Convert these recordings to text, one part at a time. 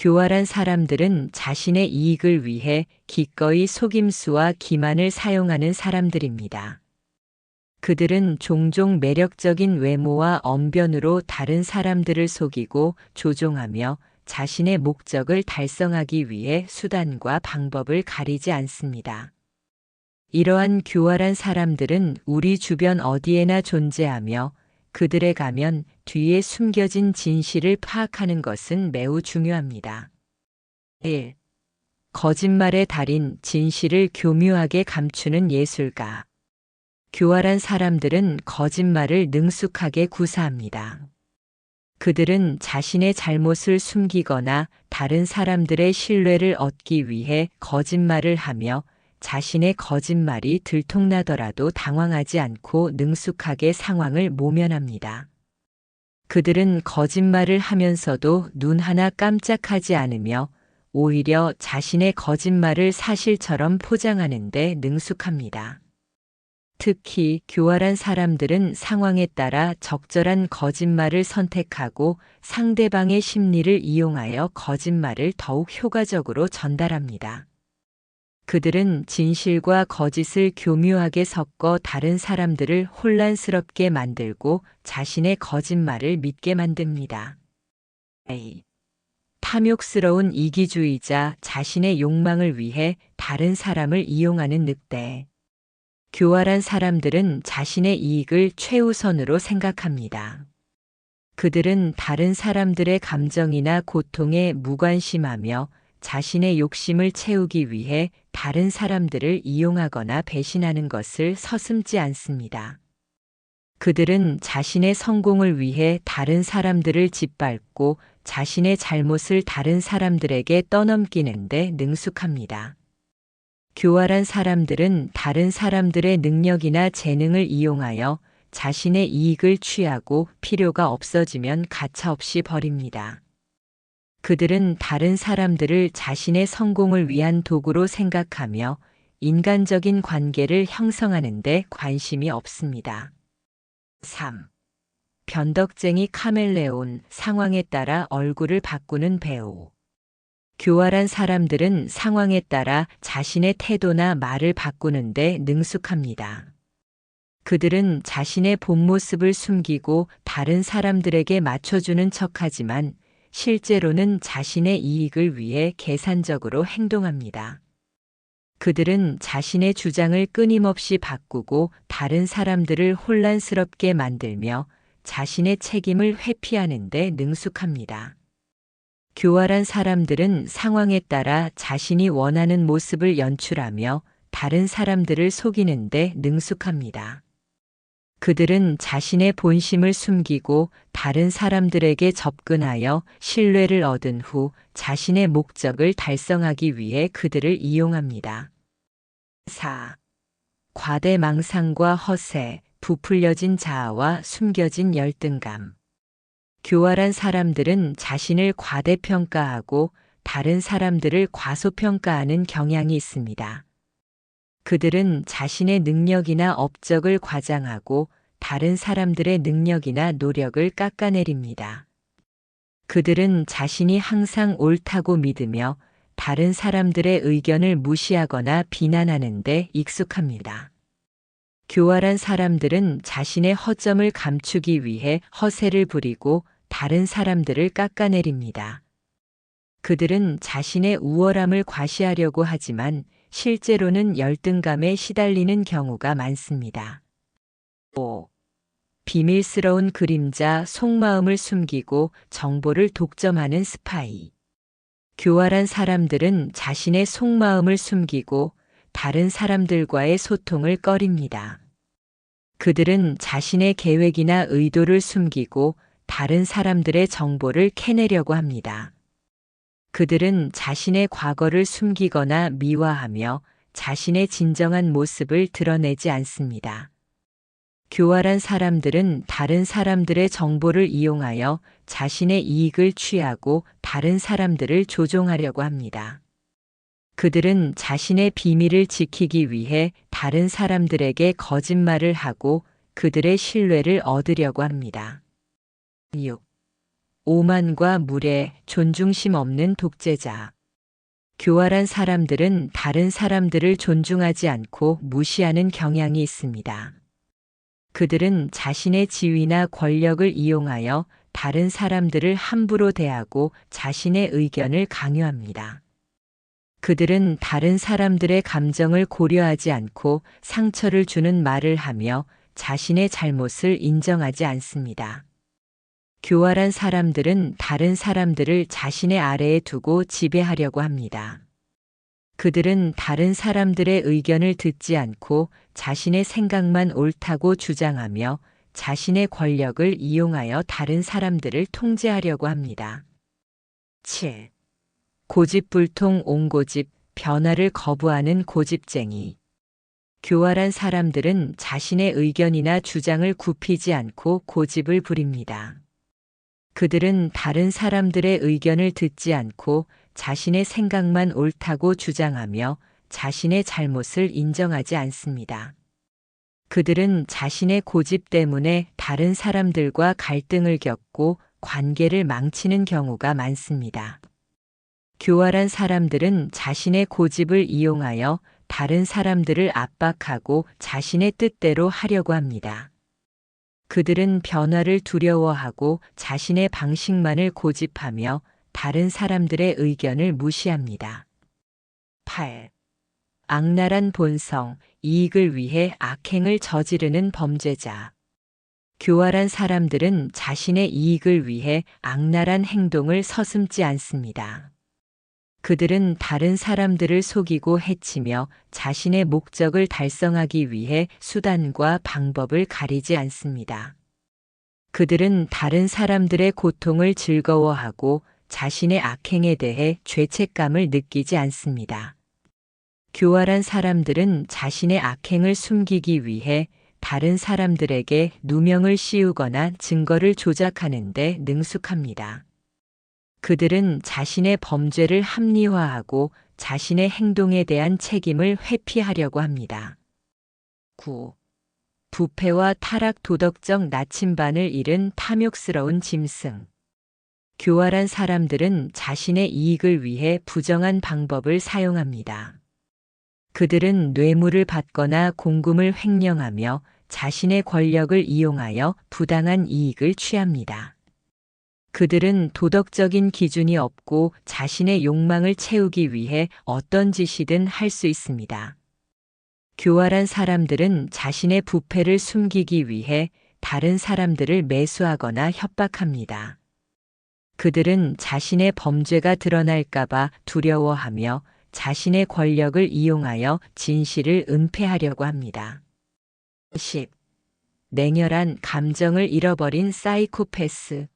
교활한 사람들은 자신의 이익을 위해 기꺼이 속임수와 기만을 사용하는 사람들입니다. 그들은 종종 매력적인 외모와 언변으로 다른 사람들을 속이고 조종하며 자신의 목적을 달성하기 위해 수단과 방법을 가리지 않습니다. 이러한 교활한 사람들은 우리 주변 어디에나 존재하며 그들에 가면 뒤에 숨겨진 진실을 파악하는 것은 매우 중요합니다. 1. 거짓말의 달인, 진실을 교묘하게 감추는 예술가. 교활한 사람들은 거짓말을 능숙하게 구사합니다. 그들은 자신의 잘못을 숨기거나 다른 사람들의 신뢰를 얻기 위해 거짓말을 하며 자신의 거짓말이 들통나더라도 당황하지 않고 능숙하게 상황을 모면합니다. 그들은 거짓말을 하면서도 눈 하나 깜짝하지 않으며 오히려 자신의 거짓말을 사실처럼 포장하는 데 능숙합니다. 특히 교활한 사람들은 상황에 따라 적절한 거짓말을 선택하고 상대방의 심리를 이용하여 거짓말을 더욱 효과적으로 전달합니다. 그들은 진실과 거짓을 교묘하게 섞어 다른 사람들을 혼란스럽게 만들고 자신의 거짓말을 믿게 만듭니다. A. 탐욕스러운 이기주의자, 자신의 욕망을 위해 다른 사람을 이용하는 늑대. 교활한 사람들은 자신의 이익을 최우선으로 생각합니다. 그들은 다른 사람들의 감정이나 고통에 무관심하며 자신의 욕심을 채우기 위해 다른 사람들을 이용하거나 배신하는 것을 서슴지 않습니다. 그들은 자신의 성공을 위해 다른 사람들을 짓밟고 자신의 잘못을 다른 사람들에게 떠넘기는 데 능숙합니다. 교활한 사람들은 다른 사람들의 능력이나 재능을 이용하여 자신의 이익을 취하고 필요가 없어지면 가차없이 버립니다. 그들은 다른 사람들을 자신의 성공을 위한 도구로 생각하며 인간적인 관계를 형성하는 데 관심이 없습니다. 3. 변덕쟁이 카멜레온, 상황에 따라 얼굴을 바꾸는 배우. 교활한 사람들은 상황에 따라 자신의 태도나 말을 바꾸는데 능숙합니다. 그들은 자신의 본 모습을 숨기고 다른 사람들에게 맞춰주는 척하지만 실제로는 자신의 이익을 위해 계산적으로 행동합니다. 그들은 자신의 주장을 끊임없이 바꾸고 다른 사람들을 혼란스럽게 만들며 자신의 책임을 회피하는 데 능숙합니다. 교활한 사람들은 상황에 따라 자신이 원하는 모습을 연출하며 다른 사람들을 속이는 데 능숙합니다. 그들은 자신의 본심을 숨기고 다른 사람들에게 접근하여 신뢰를 얻은 후 자신의 목적을 달성하기 위해 그들을 이용합니다. 4. 과대망상과 허세, 부풀려진 자아와 숨겨진 열등감. 교활한 사람들은 자신을 과대평가하고 다른 사람들을 과소평가하는 경향이 있습니다. 그들은 자신의 능력이나 업적을 과장하고 다른 사람들의 능력이나 노력을 깎아내립니다. 그들은 자신이 항상 옳다고 믿으며 다른 사람들의 의견을 무시하거나 비난하는 데 익숙합니다. 교활한 사람들은 자신의 허점을 감추기 위해 허세를 부리고 다른 사람들을 깎아내립니다. 그들은 자신의 우월함을 과시하려고 하지만 실제로는 열등감에 시달리는 경우가 많습니다. 5. 비밀스러운 그림자, 속마음을 숨기고 정보를 독점하는 스파이. 교활한 사람들은 자신의 속마음을 숨기고 다른 사람들과의 소통을 꺼립니다. 그들은 자신의 계획이나 의도를 숨기고 다른 사람들의 정보를 캐내려고 합니다. 그들은 자신의 과거를 숨기거나 미화하며 자신의 진정한 모습을 드러내지 않습니다. 교활한 사람들은 다른 사람들의 정보를 이용하여 자신의 이익을 취하고 다른 사람들을 조종하려고 합니다. 그들은 자신의 비밀을 지키기 위해 다른 사람들에게 거짓말을 하고 그들의 신뢰를 얻으려고 합니다. 6. 오만과 무례, 존중심 없는 독재자. 교활한 사람들은 다른 사람들을 존중하지 않고 무시하는 경향이 있습니다. 그들은 자신의 지위나 권력을 이용하여 다른 사람들을 함부로 대하고 자신의 의견을 강요합니다. 그들은 다른 사람들의 감정을 고려하지 않고 상처를 주는 말을 하며 자신의 잘못을 인정하지 않습니다. 교활한 사람들은 다른 사람들을 자신의 아래에 두고 지배하려고 합니다. 그들은 다른 사람들의 의견을 듣지 않고 자신의 생각만 옳다고 주장하며 자신의 권력을 이용하여 다른 사람들을 통제하려고 합니다. 7. 고집불통 옹고집, 변화를 거부하는 고집쟁이. 교활한 사람들은 자신의 의견이나 주장을 굽히지 않고 고집을 부립니다. 그들은 다른 사람들의 의견을 듣지 않고 자신의 생각만 옳다고 주장하며 자신의 잘못을 인정하지 않습니다. 그들은 자신의 고집 때문에 다른 사람들과 갈등을 겪고 관계를 망치는 경우가 많습니다. 교활한 사람들은 자신의 고집을 이용하여 다른 사람들을 압박하고 자신의 뜻대로 하려고 합니다. 그들은 변화를 두려워하고 자신의 방식만을 고집하며 다른 사람들의 의견을 무시합니다. 8. 악랄한 본성, 이익을 위해 악행을 저지르는 범죄자. 교활한 사람들은 자신의 이익을 위해 악랄한 행동을 서슴지 않습니다. 그들은 다른 사람들을 속이고 해치며 자신의 목적을 달성하기 위해 수단과 방법을 가리지 않습니다. 그들은 다른 사람들의 고통을 즐거워하고 자신의 악행에 대해 죄책감을 느끼지 않습니다. 교활한 사람들은 자신의 악행을 숨기기 위해 다른 사람들에게 누명을 씌우거나 증거를 조작하는 데 능숙합니다. 그들은 자신의 범죄를 합리화하고 자신의 행동에 대한 책임을 회피하려고 합니다. 9. 부패와 타락 도덕적 나침반을 잃은 탐욕스러운 짐승. 교활한 사람들은 자신의 이익을 위해 부정한 방법을 사용합니다. 그들은 뇌물을 받거나 공금을 횡령하며 자신의 권력을 이용하여 부당한 이익을 취합니다. 그들은 도덕적인 기준이 없고 자신의 욕망을 채우기 위해 어떤 짓이든 할 수 있습니다. 교활한 사람들은 자신의 부패를 숨기기 위해 다른 사람들을 매수하거나 협박합니다. 그들은 자신의 범죄가 드러날까봐 두려워하며 자신의 권력을 이용하여 진실을 은폐하려고 합니다. 10. 냉혈한 감정을 잃어버린 사이코패스.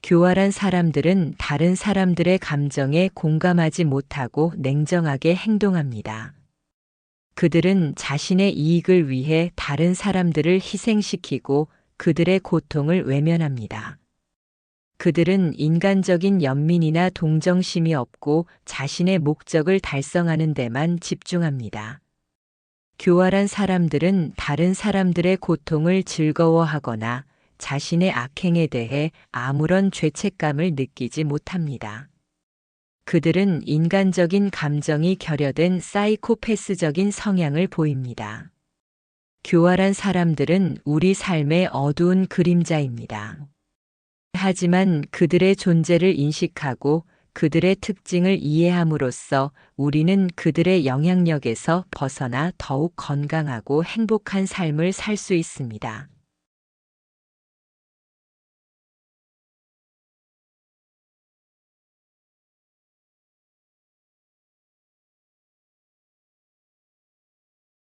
교활한 사람들은 다른 사람들의 감정에 공감하지 못하고 냉정하게 행동합니다. 그들은 자신의 이익을 위해 다른 사람들을 희생시키고 그들의 고통을 외면합니다. 그들은 인간적인 연민이나 동정심이 없고 자신의 목적을 달성하는 데만 집중합니다. 교활한 사람들은 다른 사람들의 고통을 즐거워하거나 자신의 악행에 대해 아무런 죄책감을 느끼지 못합니다. 그들은 인간적인 감정이 결여된 사이코패스적인 성향을 보입니다. 교활한 사람들은 우리 삶의 어두운 그림자입니다. 하지만 그들의 존재를 인식하고 그들의 특징을 이해함으로써 우리는 그들의 영향력에서 벗어나 더욱 건강하고 행복한 삶을 살 수 있습니다.